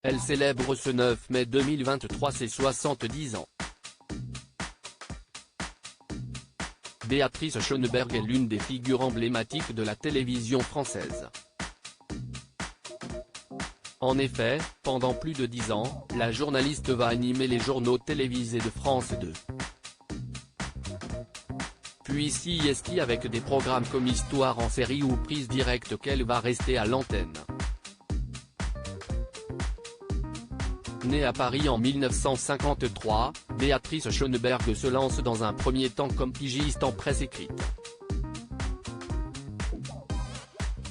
Elle célèbre ce 9 mai 2023 ses 70 ans. Béatrice Schoenberg est l'une des figures emblématiques de la télévision française. En effet, pendant plus de 10 ans, la journaliste va animer les journaux télévisés de France 2. Puis CSI avec des programmes comme Histoire en série ou Prise directe qu'elle va rester à l'antenne. Née à Paris en 1953, Béatrice Schoenberg se lance dans un premier temps comme pigiste en presse écrite.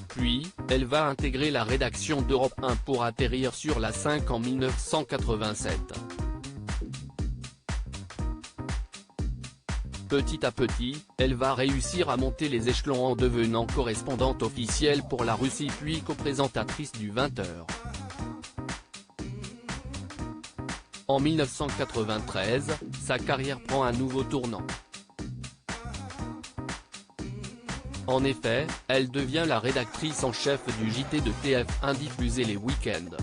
Puis, elle va intégrer la rédaction d'Europe 1 pour atterrir sur la 5 en 1987. Petit à petit, elle va réussir à monter les échelons en devenant correspondante officielle pour la Russie puis coprésentatrice du 20h. En 1993, sa carrière prend un nouveau tournant. En effet, elle devient la rédactrice en chef du JT de TF1 diffusé les week-ends.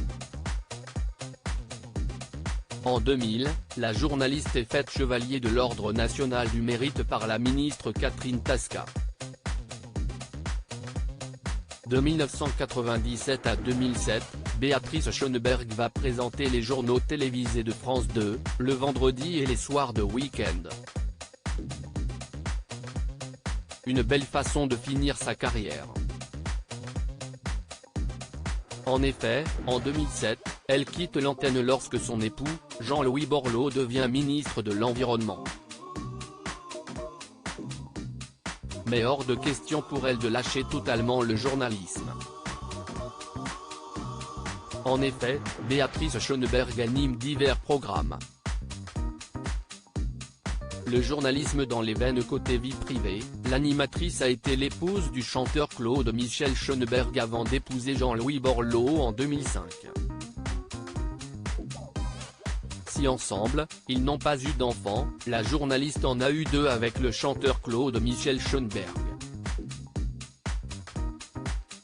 En 2000, la journaliste est faite chevalier de l'Ordre national du mérite par la ministre Catherine Tasca. De 1997 à 2007, Béatrice Schoenberg va présenter les journaux télévisés de France 2, le vendredi et les soirs de week-end. Une belle façon de finir sa carrière. En effet, en 2007, elle quitte l'antenne lorsque son époux, Jean-Louis Borloo devient ministre de l'Environnement. Mais hors de question pour elle de lâcher totalement le journalisme. En effet, Béatrice Schoenberg anime divers programmes. Le journalisme dans les veines côté vie privée, l'animatrice a été l'épouse du chanteur Claude Michel Schoenberg avant d'épouser Jean-Louis Borloo en 2005. Si ensemble, ils n'ont pas eu d'enfants, la journaliste en a eu 2 avec le chanteur Claude Michel Schoenberg.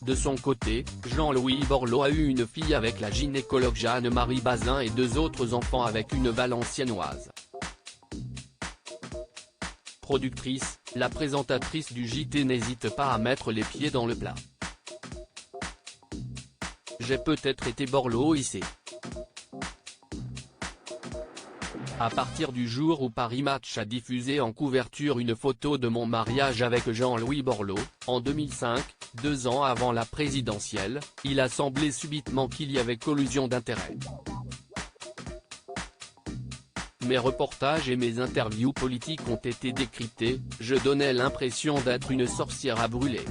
De son côté, Jean-Louis Borloo a eu une fille avec la gynécologue Jeanne-Marie Bazin et 2 autres enfants avec une Valenciennoise. Productrice, la présentatrice du JT n'hésite pas à mettre les pieds dans le plat. J'ai peut-être été Borloo ici. À partir du jour où Paris Match a diffusé en couverture une photo de mon mariage avec Jean-Louis Borloo, en 2005, 2 ans avant la présidentielle, il a semblé subitement qu'il y avait collusion d'intérêts. Mes reportages et mes interviews politiques ont été décryptés, je donnais l'impression d'être une sorcière à brûler.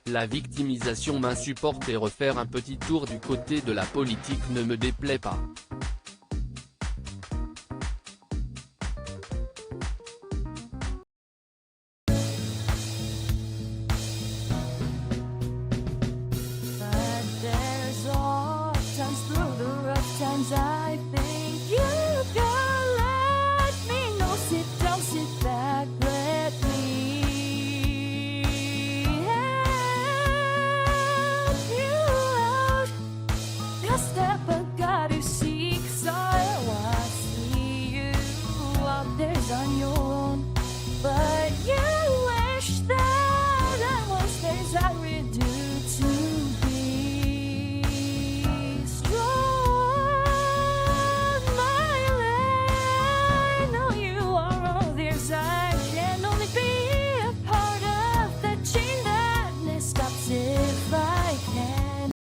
La victimisation m'insupporte et refaire un petit tour du côté de la politique ne me déplaît pas.